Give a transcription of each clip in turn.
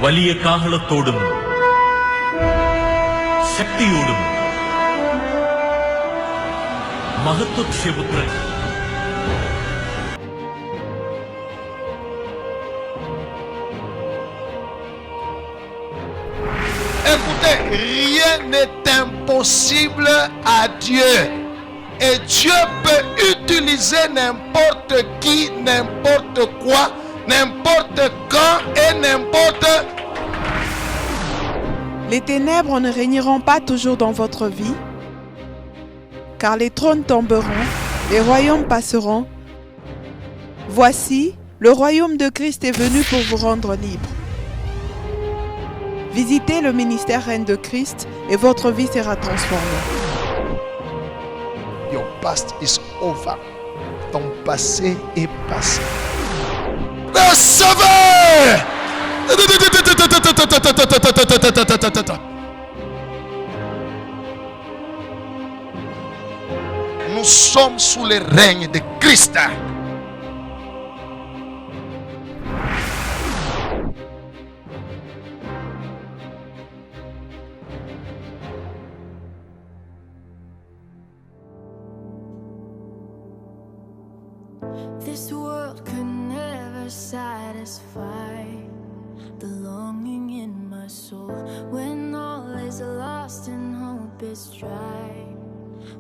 വലിയ കാഹളത്തോടും ശക്തിയോടും മഹത്വപുത്രൻ Écoutez, rien n'est impossible à Dieu. Et Dieu peut utiliser n'importe qui, n'importe quoi, n'importe quand et n'importe. Les ténèbres ne régneront pas toujours dans votre vie, car les trônes tomberont, les royaumes passeront. Voici, le royaume de Christ est venu pour vous rendre libre. Visitez le ministère Reine de Christ et votre vie sera transformée. Your past is over. Ton passé est passé. Recevez! Nous sommes sous le règne de Christ. This world could never satisfy the longing in my soul when all is lost and hope is dry,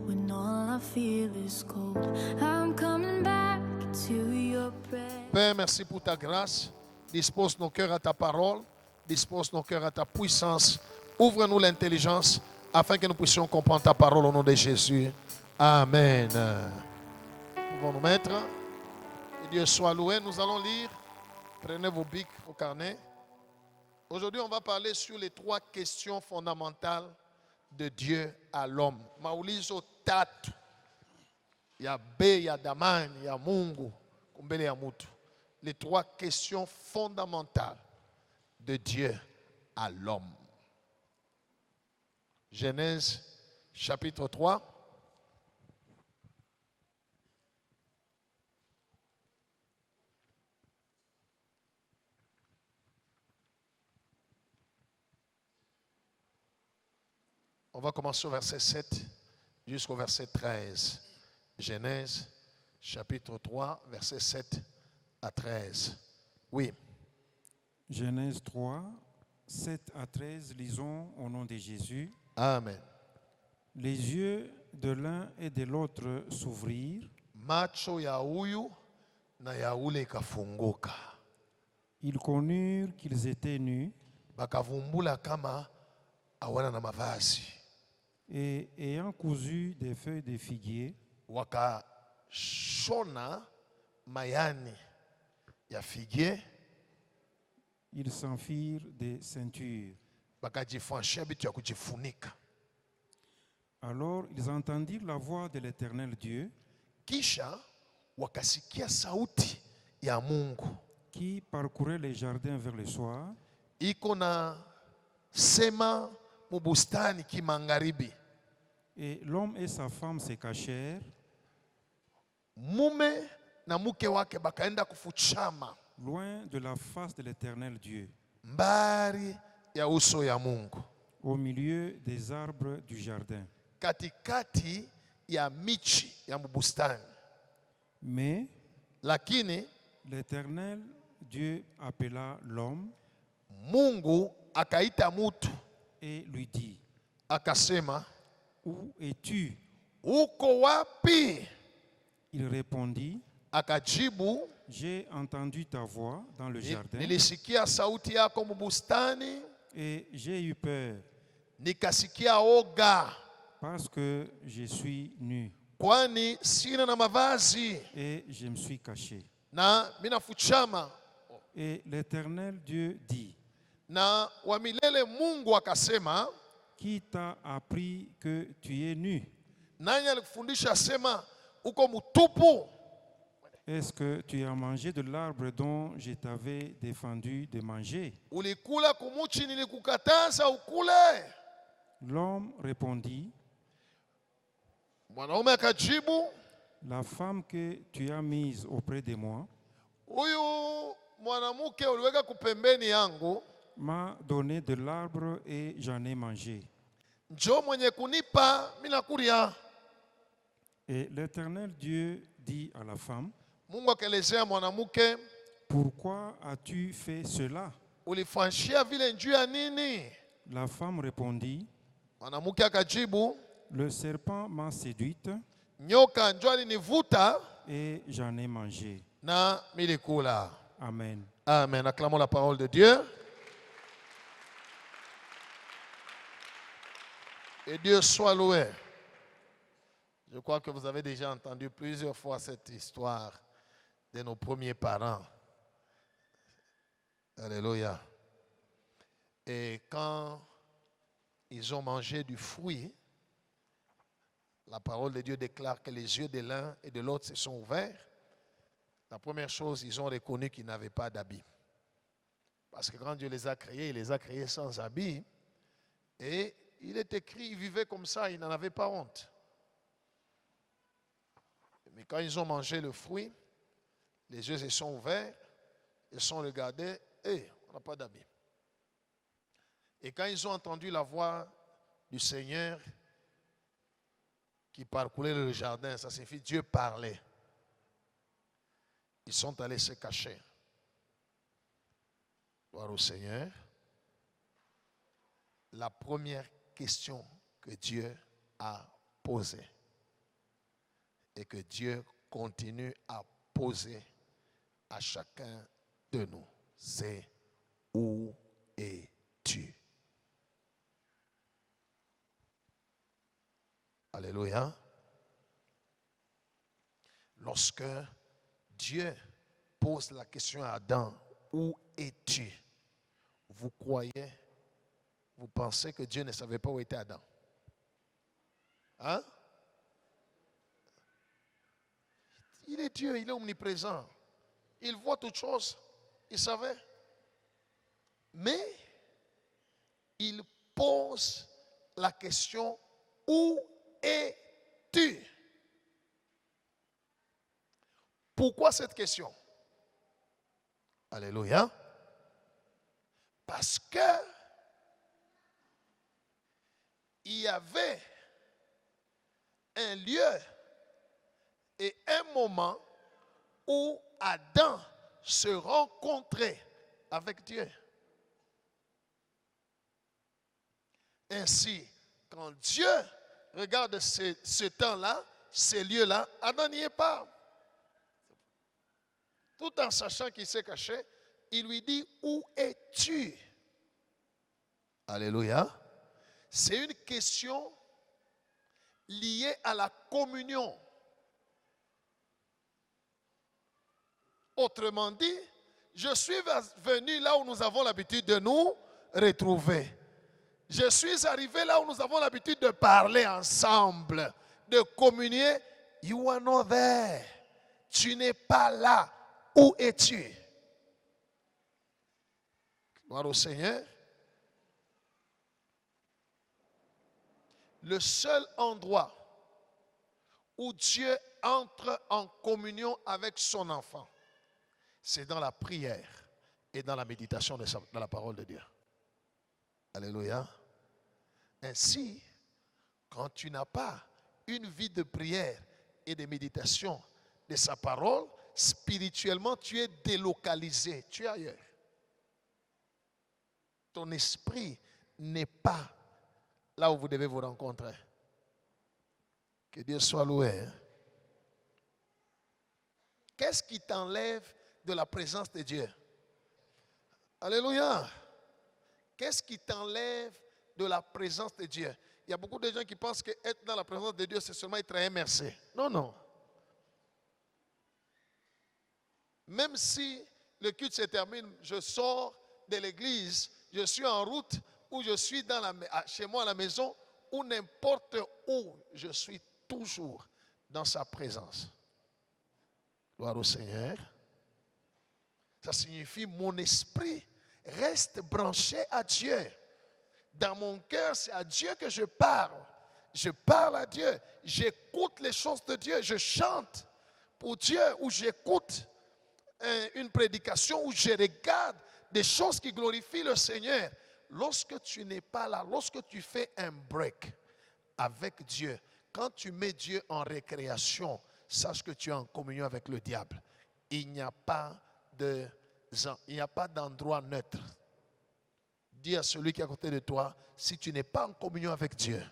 when all I feel is cold. I'm coming back to your presence. Père, merci pour ta grâce. Dispose nos cœurs à ta parole. Dispose nos cœurs à ta puissance. Ouvre-nous l'intelligence afin que nous puissions comprendre ta parole au nom de Jésus. Amen. Nous pouvons nous mettre. Dieu soit loué. Nous allons lire. Prenez vos bics, vos carnets. Aujourd'hui, on va parler sur les 3 questions fondamentales de Dieu à l'homme. Maulizo tatu ya bei ya damani ya Mungu kumbele ya mutu. Les 3 questions fondamentales de Dieu à l'homme. Genèse chapitre 3. On va commencer au verset 7 jusqu'au verset 13. Genèse, chapitre 3, verset 7 à 13. Oui. Genèse 3, 7 à 13, lisons au nom de Jésus. Amen. Les yeux de l'un et de l'autre s'ouvrirent. Macho ya huyu na ya ule ikafunguka. Ils connurent qu'ils étaient nus. Bakavumbula kama hawana na mavazi. Et ayant cousu des feuilles de figuier, wakashona mayani ya figuier, ils s'enfirent des ceintures. bakajifunisha bitu ya kujifunika. Alors ils entendirent la voix de l'Éternel Dieu, Kisha wakasikia sauti ya Mungu qui parcourait les jardins vers le soir, iko na sema mubustani kimagharibi. et l'homme et sa femme se cachèrent. Mume na mke wake bakaenda kufuchama Loin de la face de l'Éternel Dieu, mbari ya uso ya Mungu, au milieu des arbres du jardin. katikati ya michi ya mbustani. Mais Lakini l'Éternel Dieu appela l'homme Mungu akaita mutu et lui dit, akasema, où es-tu? uko wapi? Il répondit, Akajibu, j'ai entendu ta voix dans le jardin nilisikia sauti yako mbustani, et j'ai eu peur nikasikia oga, parce que je suis nu kwani sina na mavazi et je me suis caché. na minafuchama. Et l'Éternel Dieu dit, Na wa milele Mungu akasema, qui t'a appris que tu es nu? nani alikufundisha sema uko mutupu? Est-ce que tu as mangé de l'arbre dont je t'avais défendu de manger? Ulikula kumuchi nilikukataza ukule? L'homme répondit, Mwanaume akajibu, la femme que tu as mise auprès de moi, huyu mwanamke uliweka kupembeni yangu, m'a donné de l'arbre et j'en ai mangé. Njo mwenye kunipa mina kuria. Et l'Éternel Dieu dit à la femme, Mungu akaelezea mwanamke, pourquoi as-tu fait cela? ulifanyia vile njuu ya nini? La femme répondit, Mwanamke akajibu, le serpent m'a séduite nyoka njo alinivuta et j'en ai mangé. na milikula. Amen. Amen. Acclamons la parole de Dieu. Et Dieu soit loué. Je crois que vous avez déjà entendu plusieurs fois cette histoire de nos premiers parents. Alléluia. Et quand ils ont mangé du fruit, la parole de Dieu déclare que les yeux de l'un et de l'autre se sont ouverts. La première chose, ils ont reconnu qu'ils n'avaient pas d'habits. Parce que quand Dieu les a créés, il les a créés sans habits. Et il est écrit, ils vivaient comme ça, ils n'en avaient pas honte. Mais quand ils ont mangé le fruit, les yeux se sont ouverts, ils se sont regardés, et on n'a pas d'habits. Et quand ils ont entendu la voix du Seigneur qui parcourait le jardin, ça signifie Dieu parlait. Ils sont allés se cacher. Gloire au Seigneur. La première question que Dieu a posée et que Dieu continue à poser à chacun de nous, c'est où es-tu? Alléluia. Lorsque Dieu pose la question à Adam, où es-tu? Vous croyez, vous pensez que Dieu ne savait pas où était Adam? Hein? Il est Dieu, il est omniprésent. Il voit toutes choses, il savait. Mais il pose la question, où es-tu? Pourquoi cette question? Alléluia. Parce que il y avait un lieu et un moment où Adam se rencontrait avec Dieu. Ainsi, quand Dieu regarde ce temps-là, ces lieux-là, Adam n'y est pas. Tout en sachant qu'il s'est caché, il lui dit, où es-tu? Alléluia. C'est une question liée à la communion. Autrement dit, je suis venu là où nous avons l'habitude de nous retrouver. Je suis arrivé là où nous avons l'habitude de parler ensemble, de communier. You are not there. Tu n'es pas là. Où es-tu? Gloire au Seigneur. Le seul endroit où Dieu entre en communion avec son enfant, c'est dans la prière et dans la méditation de la parole de Dieu. Alléluia. Ainsi, quand tu n'as pas une vie de prière et de méditation de sa parole, spirituellement, tu es délocalisé, tu es ailleurs. Ton esprit n'est pas là où vous devez vous rencontrer. Que Dieu soit loué. Qu'est-ce qui t'enlève de la présence de Dieu? Alléluia. Qu'est-ce qui t'enlève de la présence de Dieu? Il y a beaucoup de gens qui pensent que être dans la présence de Dieu, c'est seulement être immersé. Non, non. Même si le culte se termine, je sors de l'église, je suis en route ou je suis chez moi à la maison ou n'importe où, je suis toujours dans sa présence. Gloire au Seigneur. Ça signifie mon esprit reste branché à Dieu. Dans mon cœur, c'est à Dieu que je parle. Je parle à Dieu. J'écoute les choses de Dieu. Je chante pour Dieu ou j'écoute une prédication ou je regarde des choses qui glorifient le Seigneur. Lorsque tu n'es pas là, lorsque tu fais un break avec Dieu, quand tu mets Dieu en récréation, sache que tu es en communion avec le diable. Il n'y a pas d'endroit neutre. Dis à celui qui est à côté de toi, si tu n'es pas en communion avec Dieu,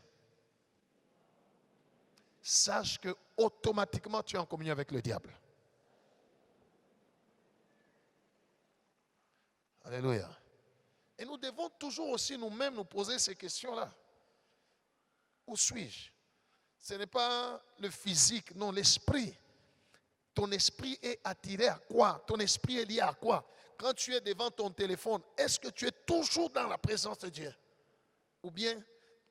sache que automatiquement tu es en communion avec le diable. Alléluia. Et nous devons toujours aussi nous-mêmes nous poser ces questions-là. Où suis-je? Ce n'est pas le physique, non, l'esprit. Ton esprit est attiré à quoi? Ton esprit est lié à quoi? Quand tu es devant ton téléphone, est-ce que tu es toujours dans la présence de Dieu? Ou bien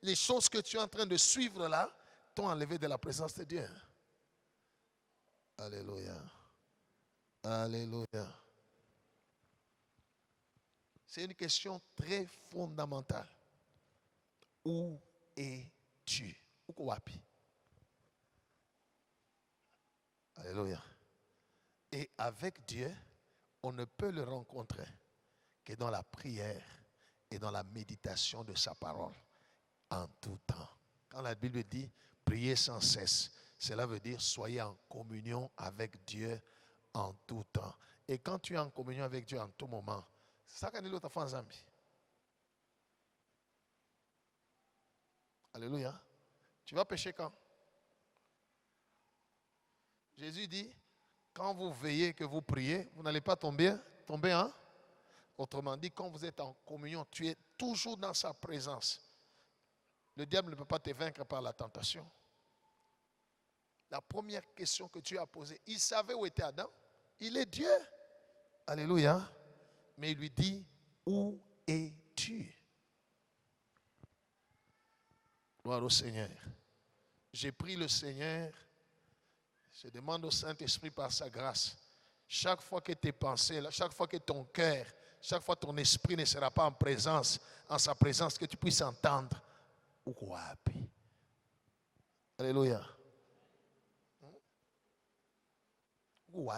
les choses que tu es en train de suivre là t'ont enlevé de la présence de Dieu? Alléluia. Alléluia. C'est une question très fondamentale. Où es-tu? Où es-tu? Alléluia. Et avec Dieu, on ne peut le rencontrer que dans la prière et dans la méditation de sa parole en tout temps. Quand la Bible dit priez sans cesse, cela veut dire soyez en communion avec Dieu en tout temps. Et quand tu es en communion avec Dieu en tout moment, c'est ça qu'on dit l'autre fois en Zambie. Alléluia. Tu vas pécher quand? Jésus dit, quand vous veillez, que vous priez, vous n'allez pas tomber, hein? Autrement dit, quand vous êtes en communion, tu es toujours dans sa présence. Le diable ne peut pas te vaincre par la tentation. La première question que Dieu a posée, il savait où était Adam. Il est Dieu. Alléluia. Mais il lui dit, où es-tu? Gloire au Seigneur. J'ai pris le Seigneur. Je demande au Saint-Esprit par sa grâce, chaque fois que tes pensées, chaque fois que ton cœur, chaque fois que ton esprit ne sera pas en sa présence, que tu puisses entendre. Alléluia. Où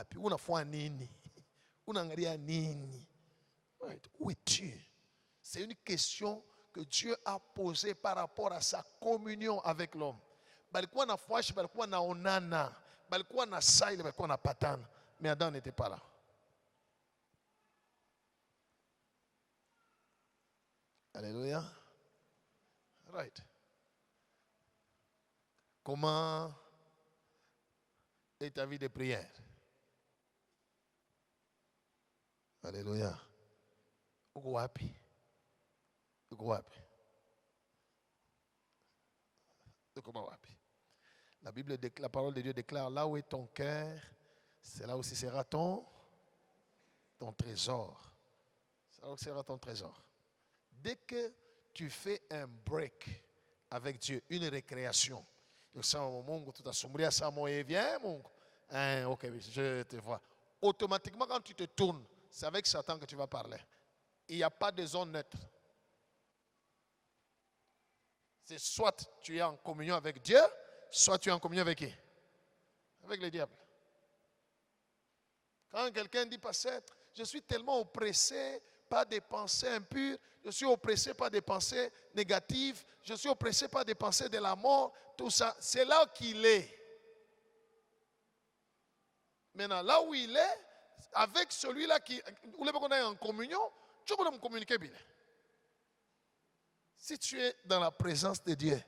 es-tu? C'est une question que Dieu a posée par rapport à sa communion avec l'homme. Balikuwa na fwashi, balikuwa na onana, balikuwa na saile, balikuwa na patana. Mais Adam n'était pas là. Alléluia. Right. Comment est ta vie de prière? Alléluia. Uko wapi? Uko wapi? Uko wapi? La parole de Dieu déclare, là où est ton cœur, c'est là aussi sera ton trésor. C'est là où sera ton trésor. Dès que tu fais un break avec Dieu, une récréation, viens, ok, je te vois. Automatiquement, quand tu te tournes, c'est avec Satan que tu vas parler. Il n'y a pas de zone neutre. C'est soit tu es en communion avec Dieu, soit tu es en communion avec qui? Avec le diable. Quand quelqu'un dit, pasteur, je suis tellement oppressé par des pensées impures, je suis oppressé par des pensées négatives, je suis oppressé par des pensées de la mort, tout ça, c'est là qu'il est. Maintenant, là où il est, avec celui-là où on est en communion, tu peux me communiquer bien. Si tu es dans la présence de Dieu,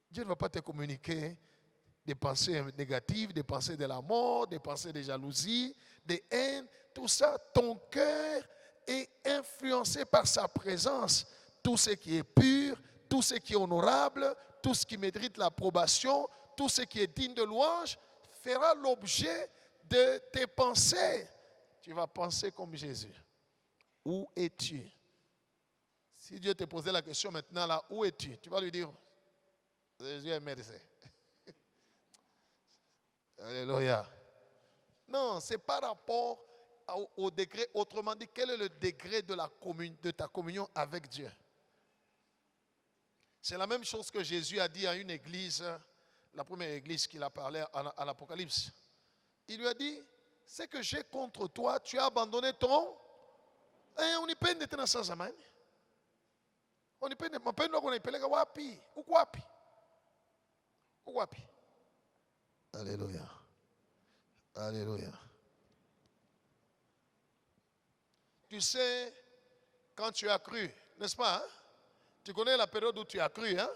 Dieu ne va pas te communiquer des pensées négatives, des pensées de la mort, des pensées de jalousie, de haine, tout ça. Ton cœur est influencé par sa présence. Tout ce qui est pur, tout ce qui est honorable, tout ce qui mérite l'approbation, tout ce qui est digne de louange, fera l'objet de tes pensées. Tu vas penser comme Jésus. Où es-tu? Si Dieu te posait la question maintenant là, où es-tu? Tu vas lui dire, Jésus est merci. Alléluia. Non, c'est par rapport au degré, autrement dit, quel est le degré de ta communion avec Dieu? C'est la même chose que Jésus a dit à une église, la première église qu'il a parlé à l'Apocalypse. Il lui a dit, ce que j'ai contre toi, tu as abandonné unipende tena saa zamani? Unipende mapendo yako unaipeleka wapi? Uko wapi? Uko wapi? Alléluia. Alléluia. Tu sais, quand tu as cru, n'est-ce pas? Hein? Tu connais la période où tu as cru, hein?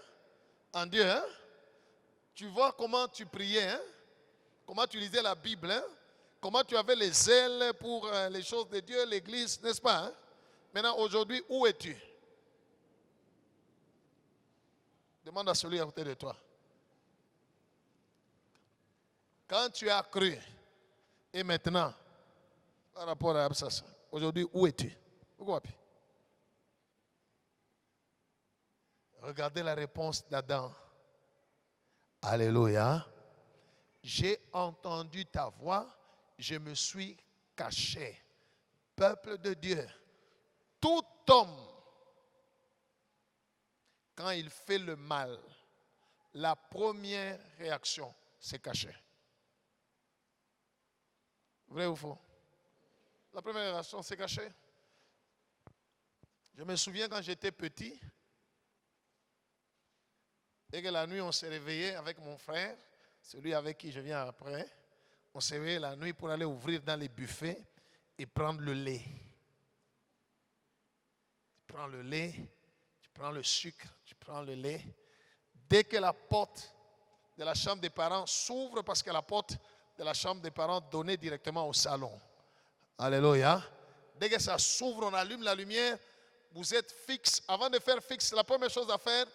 En Dieu, hein? Tu vois comment tu priais, hein? Comment tu lisais la Bible, hein? Comment tu avais les ailes pour les choses de Dieu, l'église, n'est-ce pas? Hein? Maintenant, aujourd'hui, où es-tu? Demande à celui à côté de toi. Quand tu as cru, et maintenant, par rapport à ça, aujourd'hui, où es-tu? Pourquoi? Regardez la réponse d'Adam. Alléluia. J'ai entendu ta voix, je me suis caché. Peuple de Dieu, tout homme, quand il fait le mal, la première réaction, c'est cacher. Vrai ou faux? La première réaction, c'est cacher. Je me souviens quand j'étais petit, et que la nuit, on s'est réveillé avec mon frère, celui avec qui je viens après. On s'est réveillé la nuit pour aller ouvrir dans les buffets et prendre le lait. Tu prends le lait, tu prends le sucre, tu prends le lait. Dès que la porte de la chambre des parents s'ouvre, parce que la porte de la chambre des parents donnait directement au salon. Alléluia. Dès que ça s'ouvre, on allume la lumière, vous êtes fixe. Avant de faire fixe, la première chose à faire,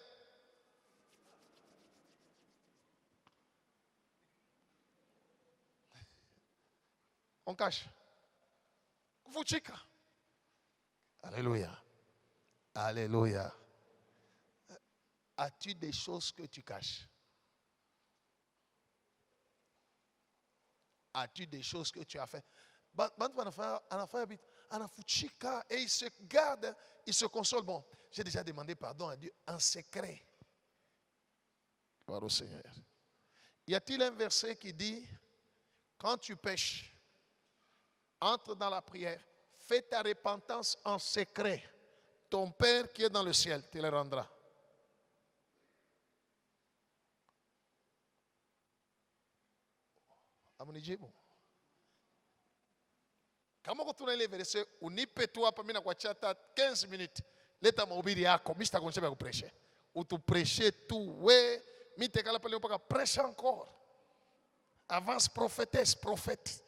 on cache. Fuchika. Alléluia. Alléluia. As-tu des choses que tu caches? As-tu des choses que tu as fait? Et il se garde, il se console. Bon, j'ai déjà demandé pardon à Dieu en secret. Gloire au Seigneur. Y a-t-il un verset qui dit, quand tu pêches, entre dans la prière, fais ta repentance en secret. Ton Père qui est dans le ciel te le rendra. Amunijibu. Kama kutuna ile verse unipe tu hapa mimi nakuachia 15 minutes. Leta mahubiri yako, mimi sitakuonyesha vya kupresha. Utupreshe tu we, mimi tekala pale mpaka prêche encore. Avance prophétesse, prophète.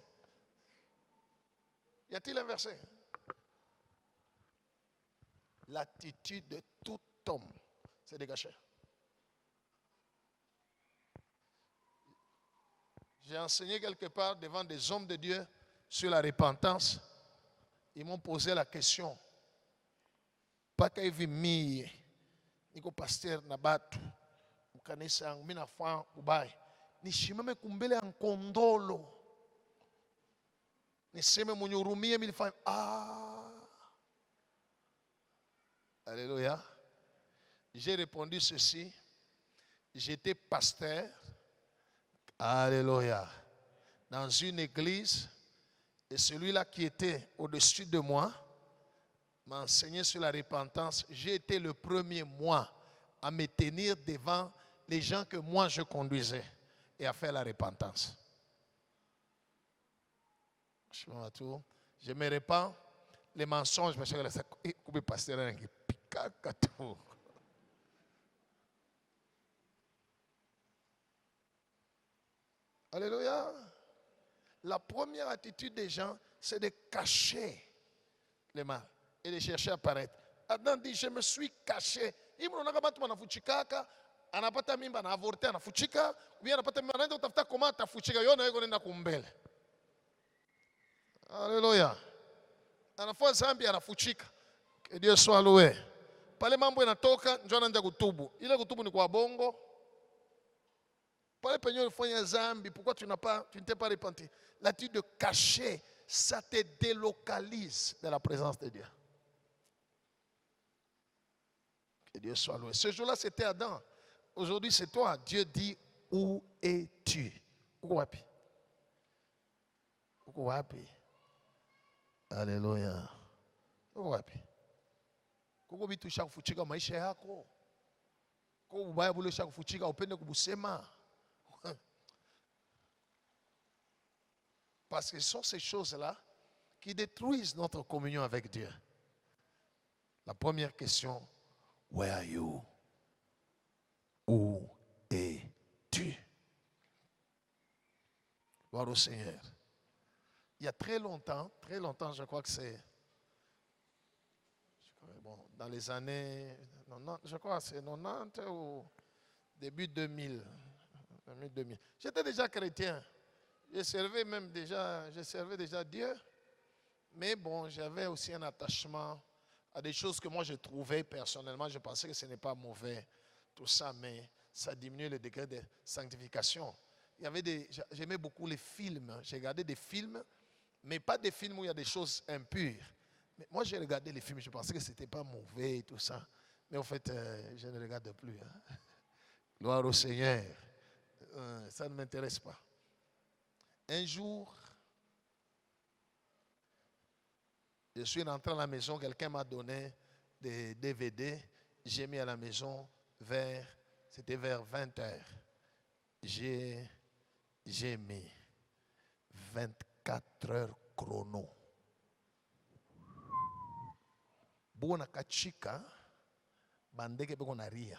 Y a-t-il un verset? L'attitude de tout homme, c'est de cacher. J'ai enseigné quelque part devant des hommes de Dieu sur la repentance. Ils m'ont posé la question. Pas qu'il y ait mis, niko pasteur nabatu, ukanisa mina fa ubai. Nishimame kumbele ankondolo. Niseme mwenye hurumie mimi nifanye Alléluia. J'ai répondu ceci. J'étais pasteur. Alléluia. Dans une église. Et celui-là qui était au-dessus de moi m'a enseigné sur la repentance. J'ai été le premier, moi, à me tenir devant les gens que moi je conduisais et à faire la repentance. Je me répands les mensonges. Alléluia. La première attitude des gens, c'est de cacher les mal et de chercher à paraître. Adam dit, je me suis caché. Anapata mimba na avorte anafuchika, bien anapata mimba anaenda kutafuta koma atafuchika, yona yego nenda kumbele. Alléluia. Anafua zambi anafuchika. Que Dieu soit loué. Pale mambo yanatoka njoo anaanza kutubu. Ile kutubu ni kwa bongo. Pale penye ulifanya zambi, pourquoi tu n'es pas repenti? L'attitude de cacher, ça te délocalise de la présence de Dieu. Que Dieu soit loué. Ce jour-là, c'était Adam. Aujourd'hui, c'est toi. Dieu dit, où es-tu? Où es-tu? Où es-tu? Alléluia. Où es-tu? Koko bitu shaka fuchika maisha yako. Koko ubaya bule shaka fuchika upende kubusema. Parce que ce sont ces choses-là qui détruisent notre communion avec Dieu. La première question, where are you? Où es-tu? Gloire au Seigneur. Il y a très longtemps, je crois que c'est dans les années 90, je crois que c'est 90 ou début 2000. J'étais déjà chrétien. Je servais déjà Dieu. Mais bon, j'avais aussi un attachement à des choses que moi je trouvais personnellement. Je pensais que ce n'est pas mauvais, tout ça, mais ça diminuait le degré de sanctification. J'aimais beaucoup les films. J'ai regardé des films, mais pas des films où il y a des choses impures. Mais moi, j'ai regardé les films, je pensais que ce n'était pas mauvais et tout ça. Mais en fait, je ne regarde plus. Hein. Gloire au Seigneur. Ça ne m'intéresse pas. Un jour, je suis rentré à la maison, quelqu'un m'a donné des DVD. J'ai mis à la maison c'était vers 20 heures. J'ai mis 24 heures chrono. Bona kachika, bandeke beko na ria,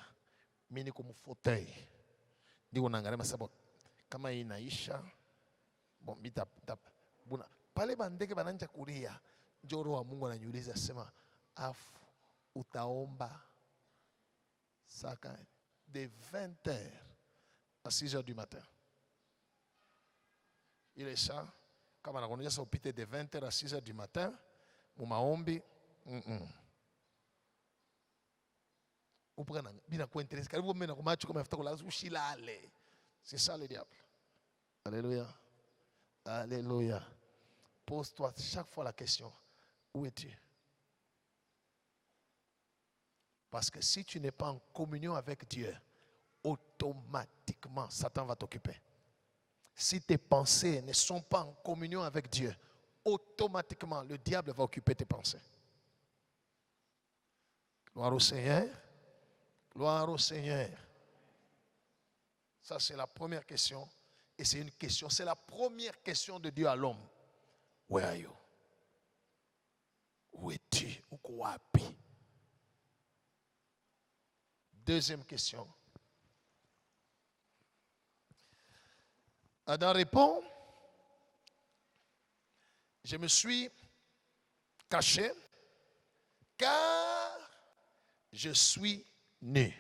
mini comme fauteuil. Digo nangare masabo, kama inaisha, bon bita bona. Pale bandeke bananja kuria, Joro wa Mungu ananiuliza sema, afu utaomba saka de 20 heures à 6 heures du matin. Il est ça, kama nakonya sa opite de 20 heures à 6 heures du matin, mu maombi, c'est ça le diable. Alléluia. Alléluia. Pose-toi chaque fois la question, où es-tu? Parce que si tu n'es pas en communion avec Dieu, automatiquement, Satan va t'occuper. Si tes pensées ne sont pas en communion avec Dieu, automatiquement, le diable va occuper tes pensées. Gloire au Seigneur. Gloire au Seigneur. Ça, c'est la première question. Et c'est une question. C'est la première question de Dieu à l'homme. Where are you? Où es-tu? Où es-tu? Deuxième question. Adam répond, je me suis caché car je suis nu.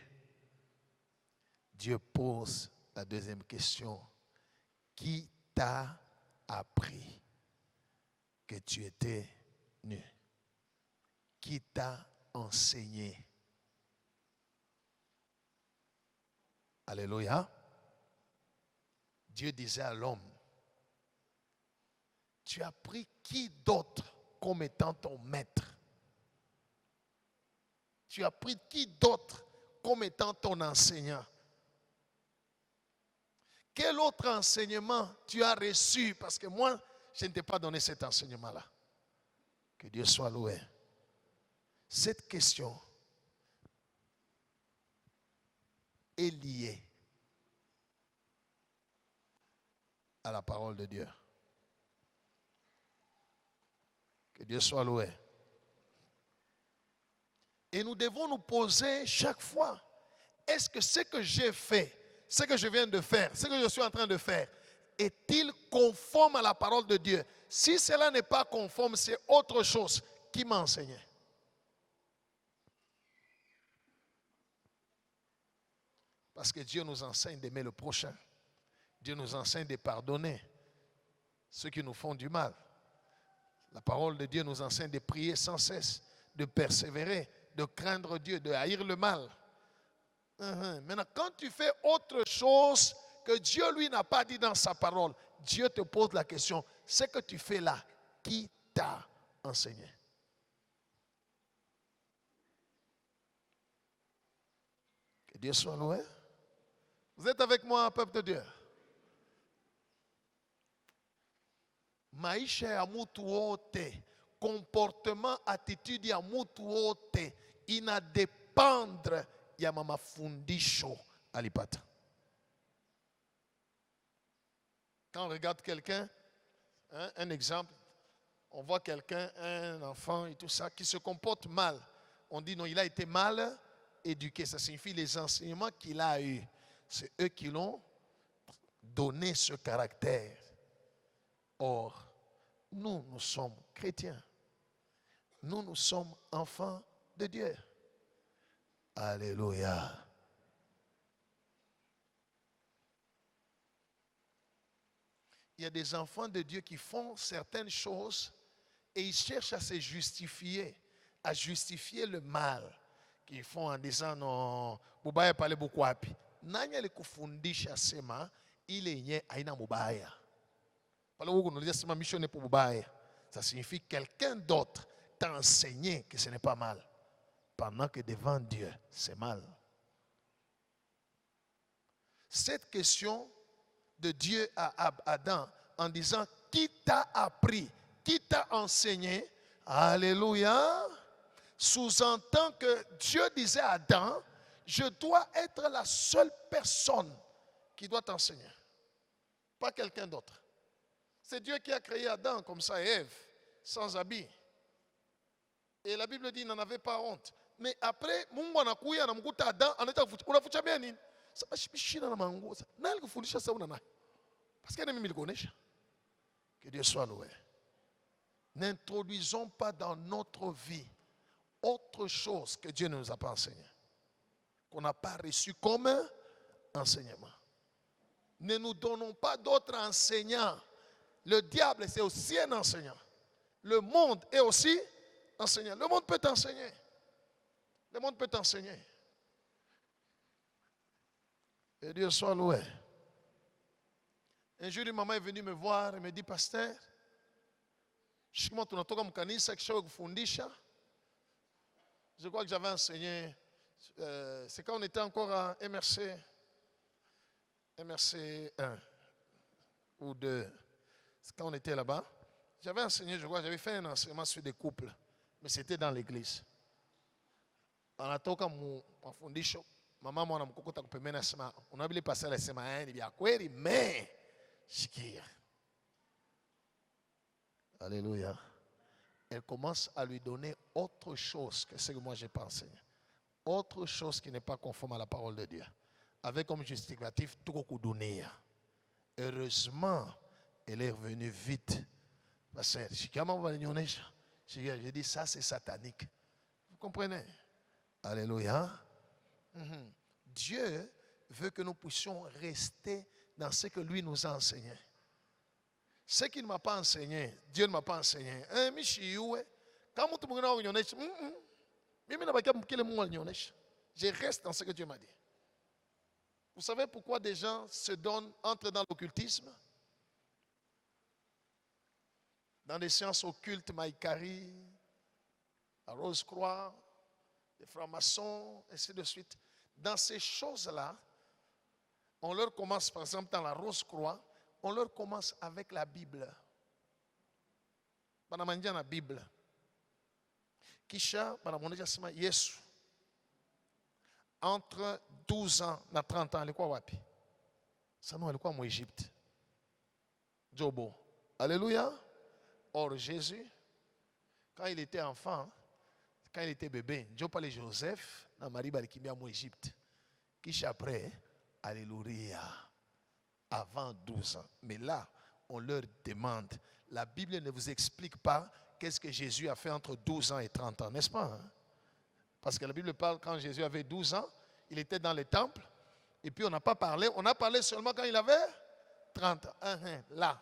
Dieu pose la deuxième question. Qui t'a appris que tu étais nu? Qui t'a enseigné? Alléluia. Dieu disait à l'homme, tu as pris qui d'autre comme étant ton maître? Tu as pris qui d'autre comme étant ton enseignant? Quel autre enseignement tu as reçu? Parce que moi, je ne t'ai pas donné cet enseignement-là. Que Dieu soit loué. Cette question est liée à la parole de Dieu. Que Dieu soit loué. Et nous devons nous poser chaque fois, est-ce que ce que j'ai fait, ce que je viens de faire, ce que je suis en train de faire, est-il conforme à la parole de Dieu? Si cela n'est pas conforme, c'est autre chose. Qui m'a enseigné? Parce que Dieu nous enseigne d'aimer le prochain. Dieu nous enseigne de pardonner ceux qui nous font du mal. La parole de Dieu nous enseigne de prier sans cesse, de persévérer, de craindre Dieu, de haïr le mal. Maintenant, quand tu fais autre chose que Dieu lui n'a pas dit dans sa parole, Dieu te pose la question, ce que tu fais là, qui t'a enseigné? Que Dieu soit loué. Vous êtes avec moi, peuple de Dieu? Maisha ya mutu wote, comportement, attitude ya mutu wote, inadependre ya mafundisho alipata. Quand on regarde quelqu'un, hein, un exemple, on voit quelqu'un, un enfant et tout ça, qui se comporte mal. On dit non, il a été mal éduqué. Ça signifie les enseignements qu'il a eus. C'est eux qui l'ont donné ce caractère. Or, nous sommes chrétiens. Nous sommes enfants de Dieu. Alléluia. Il y a des enfants de Dieu qui font certaines choses et ils cherchent à se justifier, à justifier le mal qu'ils font en disant non, mubaya pale beaucoup wapi. Nani alikufundisha sema ile yenye haina mubaya. Pale huko unalisema sema mission pour mubaya. Ça signifie que quelqu'un d'autre t'a enseigné que ce n'est pas mal. Pendant que devant Dieu, c'est mal. Cette question de Dieu à Adam en disant qui t'a appris, qui t'a enseigné, alléluia, sous-entend que Dieu disait à Adam, je dois être la seule personne qui doit t'enseigner, pas quelqu'un d'autre. C'est Dieu qui a créé Adam comme ça et Ève, sans habit. Et la Bible dit qu'il n'en avait pas honte. Mais après, Mungu anakuya anamkuta Adam, unafucha bien nini? Parce qu'elle m'a dit que Dieu soit loué. N'introduisons pas dans notre vie autre chose que Dieu ne nous a pas enseigné, qu'on n'a pas reçu comme enseignement. Ne nous donnons pas d'autres enseignants. Le diable, c'est aussi un enseignant. Le monde est aussi enseignant. Le monde peut t'enseigner. Le monde peut t'enseigner. Et Dieu soit loué. Un jour, une maman est venue me voir et me dit, pasteur, je crois que j'avais enseigné, c'est quand on était encore à MRC 1 ou 2, c'est quand on était là-bas. J'avais enseigné, je crois, j'avais fait un enseignement sur des couples, mais c'était dans l'église. On a toka mafundisho, mama mwana mkokota kupemena sema, unabili pasala sema ni vya kweli, mais shikia. Alléluia. Elle commence à lui donner autre chose que ce que moi j'ai pas enseigné. Autre chose qui n'est pas conforme à la parole de Dieu. Avec comme justificatif tout kudounia. Heureusement, elle est revenue vite. Parce que j'ai dit ça c'est satanique. Vous comprenez? Alléluia. Dieu veut que nous puissions rester dans ce que lui nous a enseigné. Ce qu'il ne m'a pas enseigné, Dieu ne m'a pas enseigné. Je reste dans ce que Dieu m'a dit. Vous savez pourquoi des gens entrent dans l'occultisme? Dans les sciences occultes, Maïkari, la Rose-Croix, les francs-maçons, ainsi de suite. Dans ces choses-là, on leur commence, par exemple, dans la Rose-Croix, on leur commence avec la Bible. Banamandia la Bible. Kisha, banamondeja sema Yesu. Entre 12 ans et 30 ans, alikuwa wapi? Sano alikuwa en Égypte. Jobo. Alléluia. Or Jésus, quand il était enfant, quand il était bébé, Dieu parlait Joseph, dans Marie Balikimbia en Égypte. Kisha après, alléluia. Avant 12 ans. Mais là, on leur demande. La Bible ne vous explique pas qu'est-ce que Jésus a fait entre 12 ans et 30 ans, n'est-ce pas? Hein? Parce que la Bible parle quand Jésus avait 12 ans, il était dans le temple. Et puis on n'a pas parlé, on a parlé seulement quand il avait 30 ans. Là,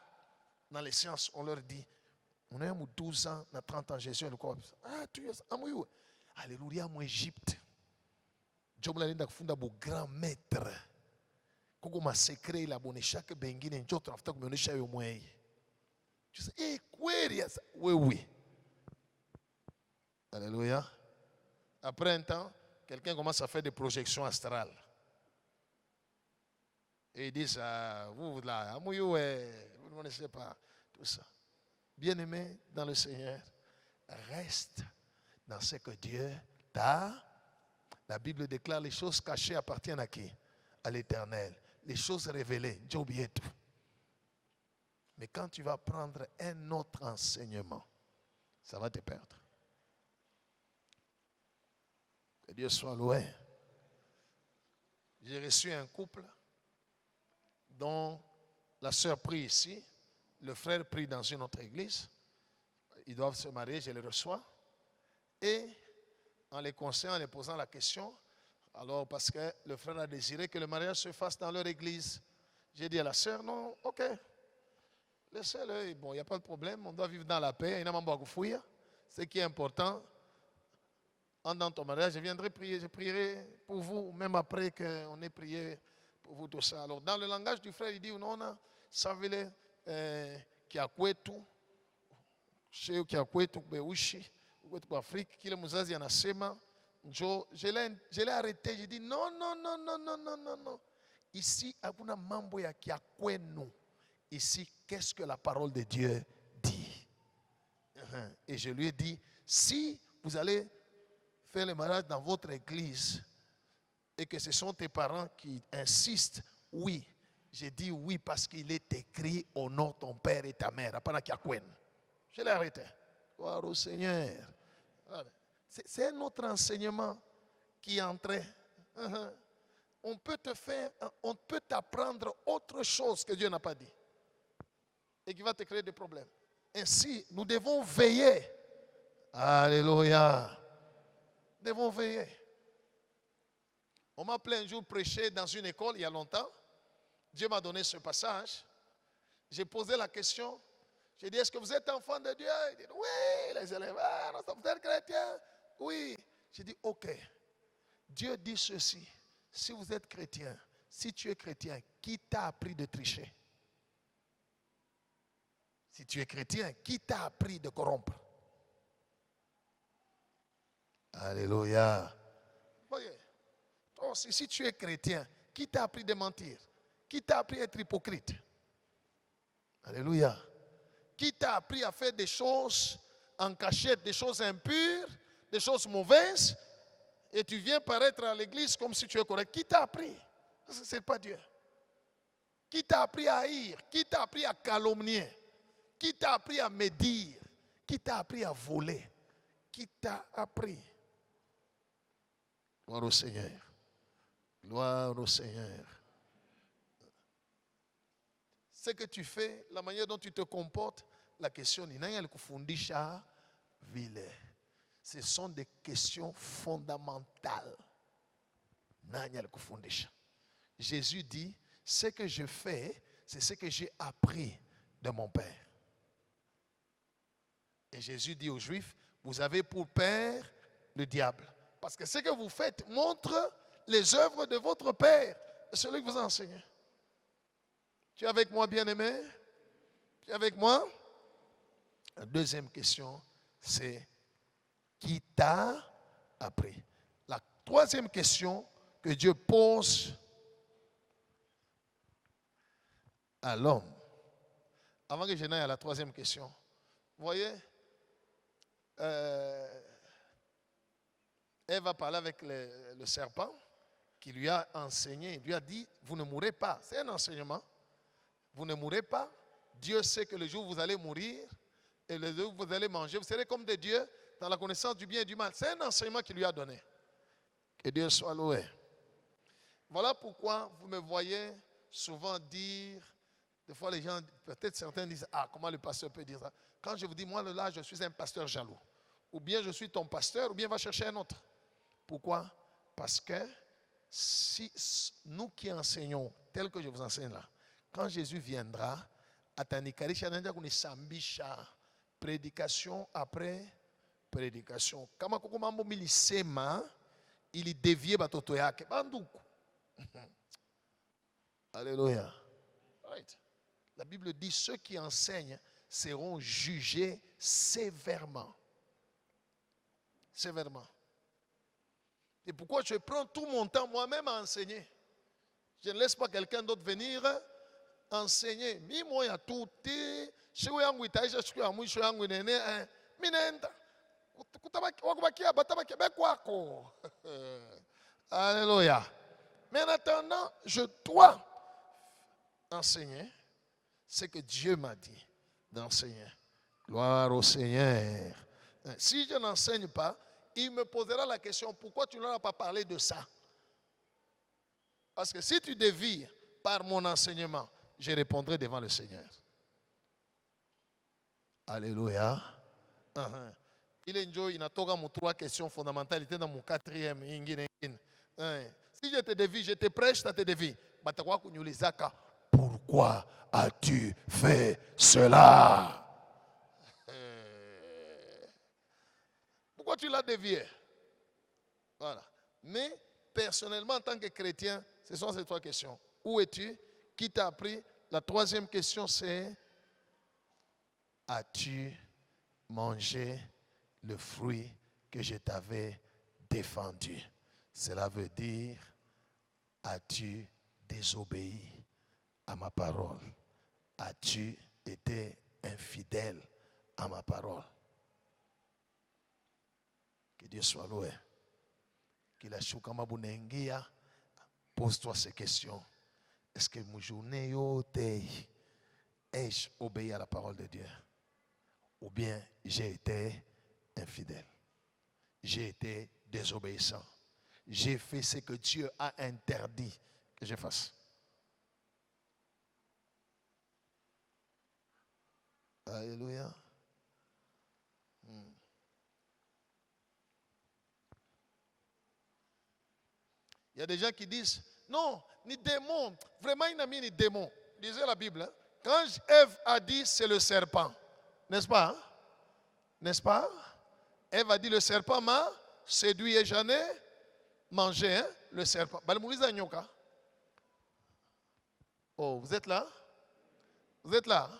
dans les sciences, on leur dit, on a 12 ans, on a 30 ans, Jésus est le corps. Ah, tu es amoureux. Alléluia, mon Égypte. Dieu m'a dit que grand maître. Koko ma secret la bonne chaque bengine njo tafuta kumeonyesha yo mwei. Tu sais kweli oui. Alléluia. Après un temps, quelqu'un commence à faire des projections astrales. Et il dit ça, vous là, vous ne connaissez pas tout ça. Bien-aimé dans le Seigneur, reste dans ce que Dieu tard, la Bible déclare les choses cachées appartiennent à qui? À l'Éternel. Les choses révélées, Dieu oublie tout. Mais quand tu vas prendre un autre enseignement, ça va te perdre. Que Dieu soit loué. J'ai reçu un couple dont la sœur prie ici, le frère prie dans une autre église. Ils doivent se marier, je les reçois. Et en les conseillant, en les posant la question, alors parce que le frère a désiré que le mariage se fasse dans leur église, j'ai dit à la sœur, non, ok, laissez-le, bon, il n'y a pas de problème, on doit vivre dans la paix, il n'y a pas de fouille. Ce qui est important, dans ton mariage, je viendrai prier, je prierai pour vous, même après qu'on ait prié pour vous tout ça. Alors, dans le langage du frère, il dit, non, savez-le, qui a quoi tout, chez qui a quoi tout, Béouchi, ou Afrique, qui le muzazi anasema, je l'ai arrêté, j'ai dit, non. Ici, hakuna mambo ya kia kwenu. Ici, qu'est-ce que la parole de Dieu dit? Et je lui ai dit, si vous allez faire le mariage dans votre église et que ce sont tes parents qui insistent, oui. J'ai dit oui parce qu'il est écrit au nom de ton père et ta mère. Je l'ai arrêté. Gloire au Seigneur. C'est un autre enseignement qui est entré. On peut t'apprendre autre chose que Dieu n'a pas dit et qui va te créer des problèmes. Ainsi, nous devons veiller. Alléluia. Nous devons veiller. On m'a appelé un jour prêcher dans une école il y a longtemps. Dieu m'a donné ce passage. J'ai posé la question. J'ai dit, est-ce que vous êtes enfant de Dieu? Il dit, oui, les élèves, vous êtes chrétiens? Oui. J'ai dit, ok. Dieu dit ceci. Si vous êtes chrétien, si tu es chrétien, qui t'a appris de tricher? Si tu es chrétien, qui t'a appris de corrompre? Alléluia. Voyez, toi aussi, si tu es chrétien, qui t'a appris de mentir? Qui t'a appris à être hypocrite? Alléluia. Qui t'a appris à faire des choses en cachette, des choses impures, des choses mauvaises, et tu viens paraître à l'église comme si tu es correct? Qui t'a appris? Ce n'est pas Dieu. Qui t'a appris à haïr? Qui t'a appris à calomnier? Qui t'a appris à médire? Qui t'a appris à voler? Qui t'a appris? Gloire au Seigneur. Gloire au Seigneur. Ce que tu fais, la manière dont tu te comportes, la question ni nani alikufundisha vile. Ce sont des questions fondamentales. Nani alikufundisha. Jésus dit, ce que je fais, c'est ce que j'ai appris de mon Père. Et Jésus dit aux Juifs, vous avez pour père le diable. Parce que ce que vous faites montre les œuvres de votre Père, celui que vous enseignez. Tu es avec moi, bien-aimé? Tu es avec moi? La deuxième question, c'est qui t'a appris? La troisième question que Dieu pose à l'homme. Avant que je n'aille à la troisième question, vous voyez, Ève a parlé avec le serpent qui lui a enseigné, il lui a dit, vous ne mourrez pas. C'est un enseignement. Vous ne mourrez pas. Dieu sait que le jour où vous allez mourir et le jour où vous allez manger, vous serez comme des dieux dans la connaissance du bien et du mal. C'est un enseignement qu'il lui a donné. Que Dieu soit loué. Voilà pourquoi vous me voyez souvent dire, des fois les gens, peut-être certains disent, ah, comment le pasteur peut dire ça? Quand je vous dis, moi là, je suis un pasteur jaloux. Ou bien je suis ton pasteur, ou bien va chercher un autre. Pourquoi? Parce que si nous qui enseignons, tel que je vous enseigne là, quand Jésus viendra, prédication après prédication. Kama kuko mambo milisema, ili devie batoto yake. Banduku. Alléluia. Right. La Bible dit, ceux qui enseignent seront jugés sévèrement. Sévèrement. Et pourquoi je prends tout mon temps moi-même à enseigner? Je ne laisse pas quelqu'un d'autre venir enseigner. Mi moya tuti, shiwe yangu itaisha siku ya mwisho yangu nene, minenda. Kutabakia batabakia bekwako. d'accord. Alléluia. Mais en attendant, je dois enseigner ce que Dieu m'a dit d'enseigner. Gloire au Seigneur. Si je n'enseigne pas, il me posera la question, pourquoi tu n'as pas parlé de ça? Parce que si tu dévies par mon enseignement, je répondrai devant le Seigneur. Alléluia. Il enjoy, il a trois questions fondamentales. Il était dans mon quatrième. Si je te dévie, je te prêche, je te dévie. Pourquoi as-tu fait cela? Pourquoi tu l'as dévié? Voilà. Mais personnellement, en tant que chrétien, ce sont ces trois questions. Où es-tu? Qui t'a appris? La troisième question, c'est: as-tu mangé le fruit que je t'avais défendu? Cela veut dire: as-tu désobéi à ma parole? As-tu été infidèle à ma parole? Que Dieu soit loué. Qu'il a choukama bunengia. Pose-toi ces questions. Est-ce que mon journée ai-je obéi à la parole de Dieu? Ou bien j'ai été infidèle? J'ai été désobéissant? J'ai fait ce que Dieu a interdit que je fasse? Alléluia. Il y a des gens qui disent: non, ni démon. Vraiment, il n'a mis ni démon. Lisez la Bible. Hein? Quand Ève a dit, c'est le serpent. N'est-ce pas? Hein? N'est-ce pas? Ève a dit, le serpent m'a séduit et j'en ai mangé. Hein? Le serpent. Oh, vous êtes là? Vous êtes là?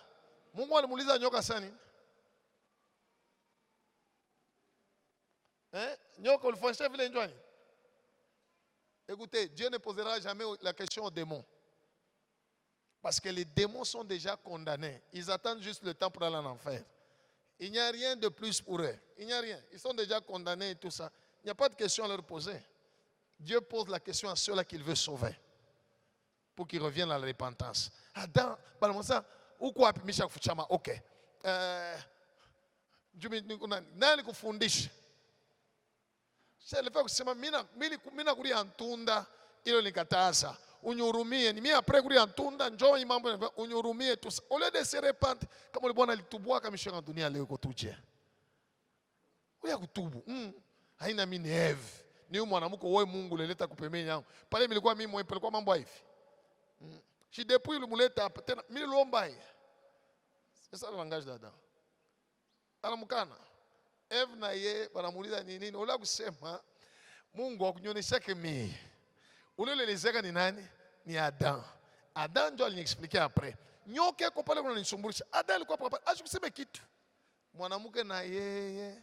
Hein? Écoutez, Dieu ne posera jamais la question aux démons. Parce que les démons sont déjà condamnés. Ils attendent juste le temps pour aller en enfer. Il n'y a rien de plus pour eux. Il n'y a rien. Ils sont déjà condamnés et tout ça. Il n'y a pas de question à leur poser. Dieu pose la question à ceux-là qu'il veut sauver. Pour qu'ils reviennent à la repentance. Adam, ou quoi, Michel Fuchama, ok. Nani kufundisha? Sasa kusema mina kuri antunda ilo nikataza. Unyurumie, ni mimi après kuri antunda njoo mambo unyurumie tu. Au lieu de se répandre kama Bwana alitubua kama mishaka dunia leo kutuje. Uya kutubu. Haina mimi ni Eve. Ni mwanamke wewe Mungu leleta kupemenya yangu. Pale nilikuwa mimi mwepe kwa mambo hivi. Si depuis le muleta tena mimi lomba hii. C'est ça le langage d'Adam. Anamkana. Eve na ye wanamuuliza ni nini? Ula kusema Mungu akunyonyesha kimi. Ule lelezeka ni nani? Ni Adam. Adam ndio aliniexpliquer après. Nyoka kwa pale kunanisumbulisha. Adam alikuwa pale. Asikuseme kitu. Mwanamke na yeye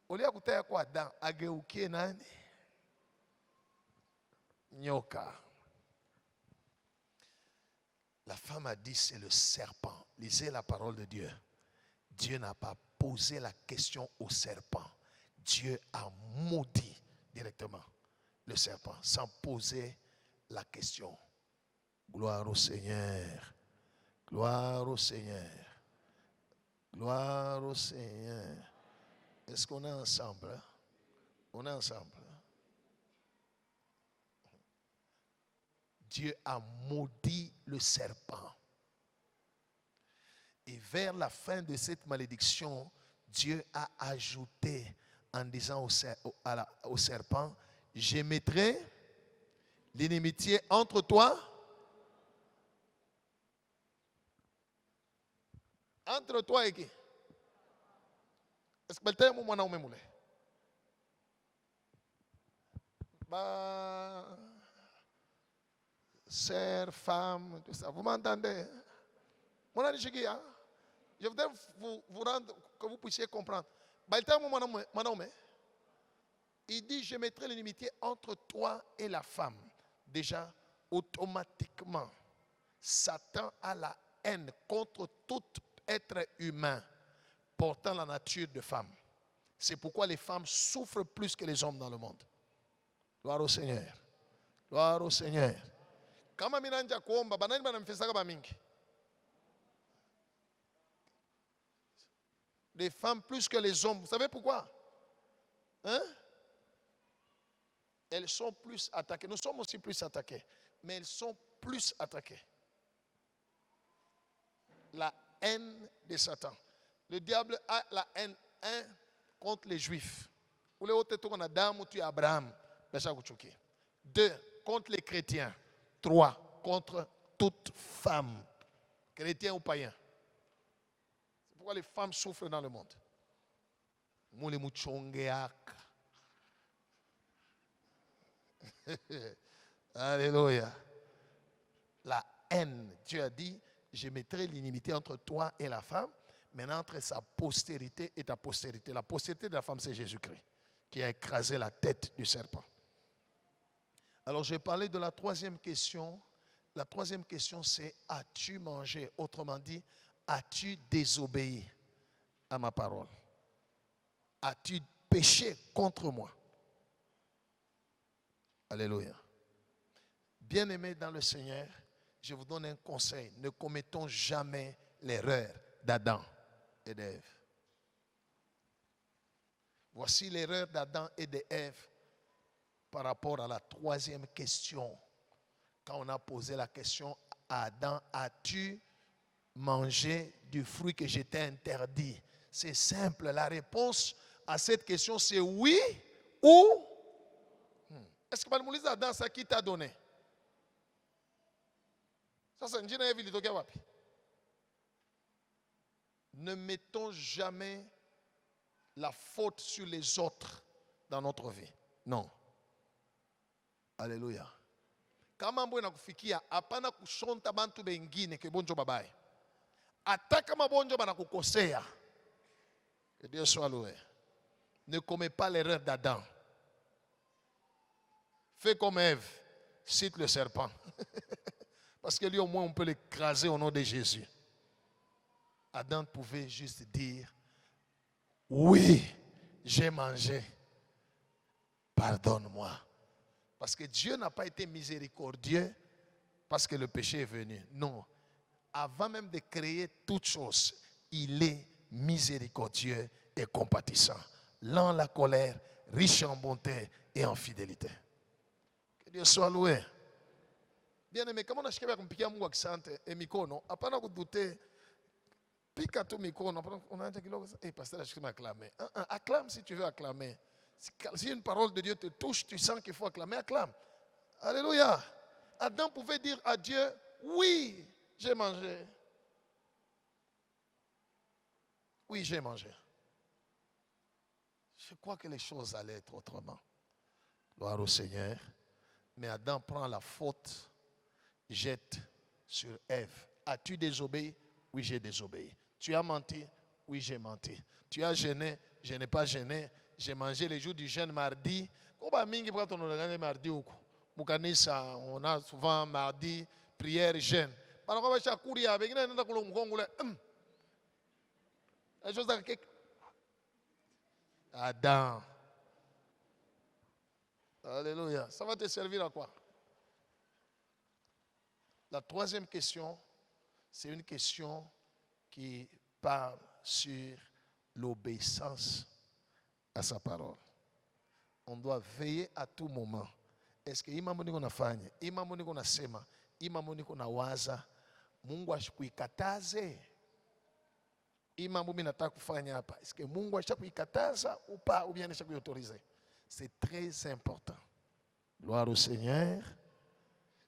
ulia kutaya kwa Adam ageukie nani? Nyoka. La femme a dit c'est le serpent. Lisez la parole de Dieu. Dieu n'a pas posé la question au serpent. Dieu a maudit directement le serpent sans poser la question. Gloire au Seigneur. Gloire au Seigneur. Gloire au Seigneur. Est-ce qu'on est ensemble? On est ensemble. Dieu a maudit le serpent. Et vers la fin de cette malédiction, Dieu a ajouté en disant au serpent: je mettrai l'inimitié entre toi, et qui? Est-ce que tu es mon mwanaume moule? Sœur, femme, tout ça. Vous m'entendez? Mon ami Chikia, je voudrais vous rendre, que vous puissiez comprendre. Il dit: je mettrai l'inimitié entre toi et la femme. Déjà, automatiquement, Satan a la haine contre tout être humain portant la nature de femme. C'est pourquoi les femmes souffrent plus que les hommes dans le monde. Gloire au Seigneur. Gloire au Seigneur. Kama minanja kuomba, banani banamfisaka bamingi. Les femmes plus que les hommes. Vous savez pourquoi? Hein? Elles sont plus attaquées. Nous sommes aussi plus attaqués. Mais elles sont plus attaquées. La haine de Satan. Le diable a la haine, contre les Juifs. Ou les autres, on a Adam ou tu Abraham. 2, contre les chrétiens. 3, contre toute femme. Chrétien ou païen. C'est pourquoi les femmes souffrent dans le monde. Alléluia. La haine. Dieu a dit, je mettrai l'inimité entre toi et la femme, mais entre sa postérité et ta postérité. La postérité de la femme, c'est Jésus-Christ, qui a écrasé la tête du serpent. Alors, j'ai parlé de la troisième question. La troisième question, c'est, as-tu mangé? Autrement dit, as-tu désobéi à ma parole? As-tu péché contre moi? Alléluia. Bien-aimés dans le Seigneur, je vous donne un conseil. Ne commettons jamais l'erreur d'Adam et d'Ève. Voici l'erreur d'Adam et d'Ève par rapport à la troisième question. Quand on a posé la question à Adam, as-tu mangé du fruit que je t'ai interdit? C'est simple, la réponse à cette question c'est oui ou... Est-ce que Balmoulis Adam, ça qui t'a donné? Ça, c'est une jeune. Ne mettons jamais la faute sur les autres dans notre vie. Non. Alléluia. Kama mambo yanakufikia hapana kushonta bantu bengine ke bonjo babaye. Hata kama bonjo banakukosea. Que Dieu soit loué. Ne commets pas l'erreur d'Adam. Fais comme Ève, cite le serpent. Parce que lui au moins on peut l'écraser au nom de Jésus. Adam pouvait juste dire, oui, j'ai mangé, pardonne-moi. Parce que Dieu n'a pas été miséricordieux parce que le péché est venu. Non. Avant même de créer toute chose, il est miséricordieux et compatissant. Lent la colère, riche en bonté et en fidélité. Que Dieu soit loué. Bien aimé, comment on a cherché à compliquer Mungu akisante et mikono, apana kudouter. Pique tout mikono, on a dit que pasteur, je vais acclamer. Acclame si tu veux acclamer. Si une parole de Dieu te touche, tu sens qu'il faut acclamer, acclame. Alléluia. Adam pouvait dire à Dieu, oui, j'ai mangé. Oui, j'ai mangé. Je crois que les choses allaient être autrement. Gloire au Seigneur. Mais Adam prend la faute, jette sur Ève. As-tu désobéi? Oui, j'ai désobéi. Tu as menti? Oui, j'ai menti. Tu as gêné? Je n'ai pas gêné. J'ai mangé les jours du jeûne mardi. On a souvent mardi, prière, jeûne. Adam. Alléluia. Ça va te servir à quoi? La troisième question, c'est une question qui parle sur l'obéissance à sa parole. On doit veiller à tout moment. Est-ce que ima muniko nafanya, ima muniko nasema, ima muniko nawaza, Mungu ashikuikataze? Ima mumi nataka kufanya hapa. Est-ce que Mungu ashikuikataza ou pas, ou bien ashikuautoriser? C'est très important. Gloire au Seigneur.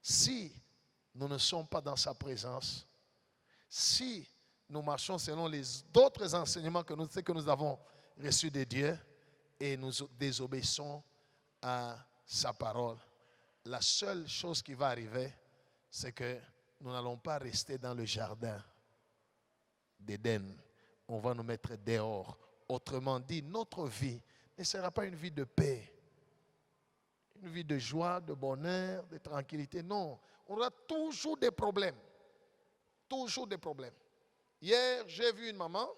Si nous ne sommes pas dans sa présence, si nous marchons selon les autres enseignements que nous avons reçus de Dieu et nous désobéissons à sa parole, la seule chose qui va arriver, c'est que nous n'allons pas rester dans le jardin d'Éden. On va nous mettre dehors. Autrement dit, notre vie ne sera pas une vie de paix, une vie de joie, de bonheur, de tranquillité. Non, on aura toujours des problèmes. Toujours des problèmes. Hier, j'ai vu une maman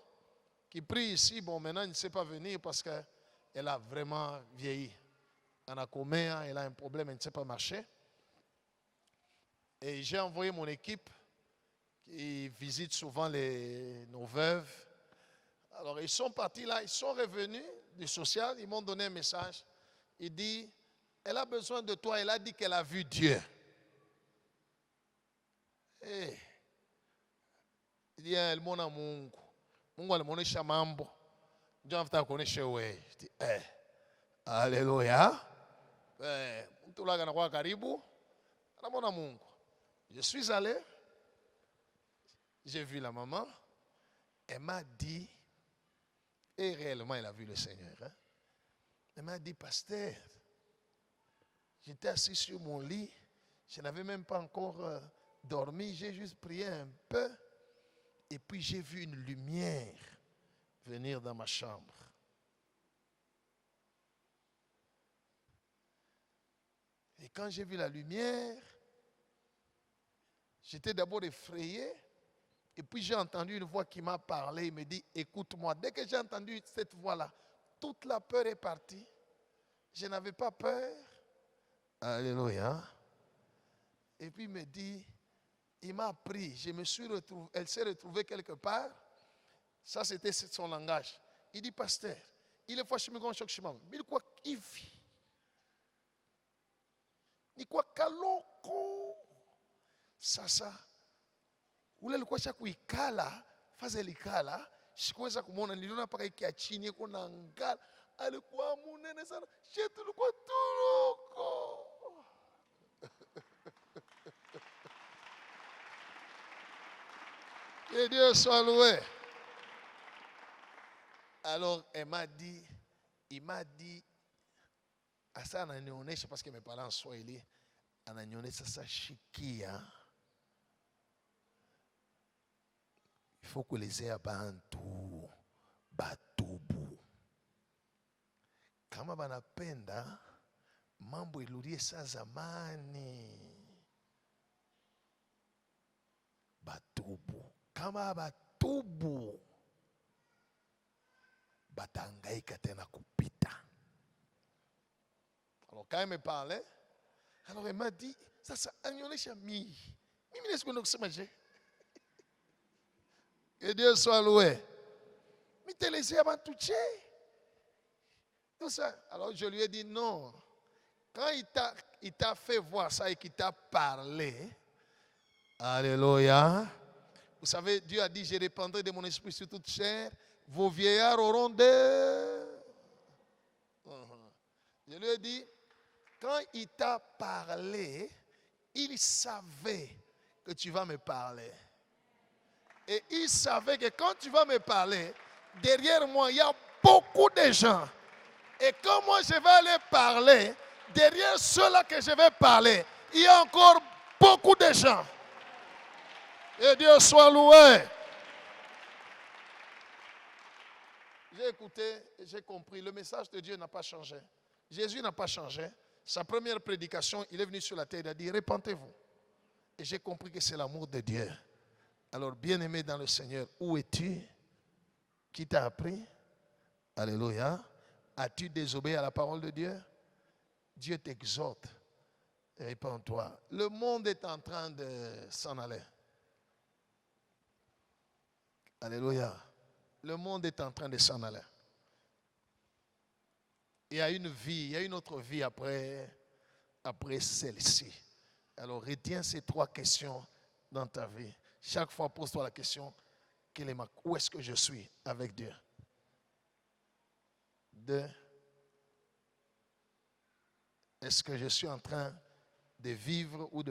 qui prie ici, bon, maintenant, il ne sait pas venir parce qu'elle a vraiment vieilli. Elle a un problème, elle ne sait pas marcher. Et j'ai envoyé mon équipe qui visite souvent nos veuves. Alors, ils sont partis là, ils sont revenus du social, ils m'ont donné un message. Il dit, elle a besoin de toi, elle a dit qu'elle a vu Dieu. Eh. Il dit, elle m'a dit, Mungu alimuonesha mambo. Ndio nafuta kuonesha wewe. Alléluia. Mtu laga na kwa karibu. Anamwona Mungu. Je suis allé. J'ai vu la maman. Elle m'a dit, et réellement elle a vu le Seigneur. Hein? Elle m'a dit, pasteur, j'étais assis sur mon lit. Je n'avais même pas encore dormi. J'ai juste prié un peu. Et puis j'ai vu une lumière venir dans ma chambre. Et quand j'ai vu la lumière, j'étais d'abord effrayé. Et puis j'ai entendu une voix qui m'a parlé. Il me dit, écoute-moi. Dès que j'ai entendu cette voix-là, toute la peur est partie. Je n'avais pas peur. Alléluia. Et puis il me dit, il m'a pris, je me suis retrouvé, elle s'est retrouvée quelque part. Ça, c'était son langage. Il dit, pasteur, il est fâché, mais il dit quoi qu'il vit. Il dit quoi kaloko. Sasa, ule alikuwa kuikala, faze likala, sikuweza kumuona, niliona paka ikiachini yuko na ngala, alikuwa munene sana, shetu alikuwa turoko. Que Dieu soit loué. Alors, il m'a dit, à ça, je sais pas parce que mes parents sont élus, ça chikia. Il faut que les aies bantu, batubu. Kama banapenda, mambo iludie sa zamani. Batubu. Kama batubu batangaika tena kupita. Alors quand il me parlait, alors il m'a dit, ça agnonesha mimi nesikwenda kusema je. Que Dieu soit loué. Mais te laissé avant tout tout ça. Alors je lui ai dit non. Quand il t'a fait voir ça et qu'il t'a parlé, alléluia. Vous savez, Dieu a dit, je répandrai de mon esprit sur toute chair. Vos vieillards auront des... Je lui ai dit, quand il t'a parlé, il savait que tu vas me parler. Et il savait que quand tu vas me parler, derrière moi, il y a beaucoup de gens. Et quand moi je vais aller parler, derrière ceux-là que je vais parler, il y a encore beaucoup de gens. Et Dieu soit loué. J'ai écouté et j'ai compris. Le message de Dieu n'a pas changé. Jésus n'a pas changé. Sa première prédication, il est venu sur la terre, il a dit, répentez-vous. Et j'ai compris que c'est l'amour de Dieu. Alors, bien-aimé dans le Seigneur, où es-tu? Qui t'a appris? Alléluia. As-tu désobéi à la parole de Dieu? Dieu t'exhorte. Répands-toi. Le monde est en train de s'en aller. Alléluia. Le monde est en train de s'en aller. Il y a une vie, il y a une autre vie après celle-ci. Alors retiens ces 3 questions dans ta vie. Chaque fois, pose-toi la question, où est-ce que je suis avec Dieu? 2. Est-ce que je suis en train de vivre ou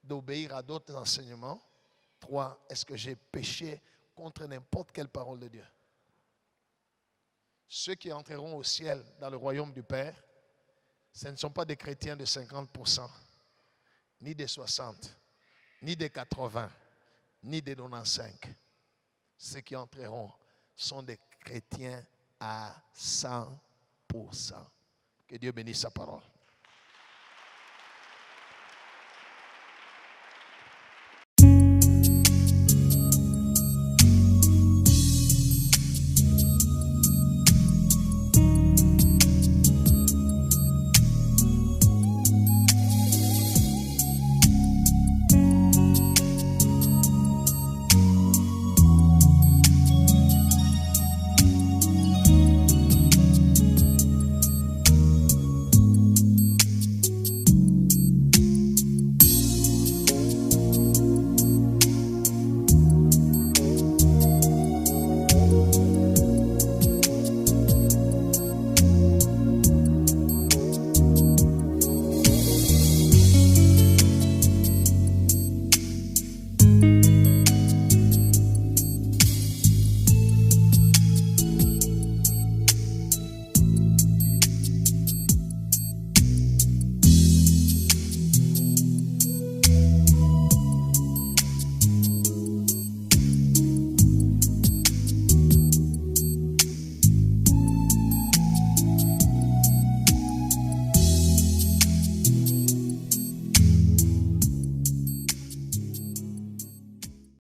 d'obéir à d'autres enseignements? 3. Est-ce que j'ai péché contre n'importe quelle parole de Dieu? Ceux qui entreront au ciel dans le royaume du Père, ce ne sont pas des chrétiens de 50%, ni des 60, ni des 80, ni des 95. Ceux qui entreront sont des chrétiens à 100%. Que Dieu bénisse sa parole.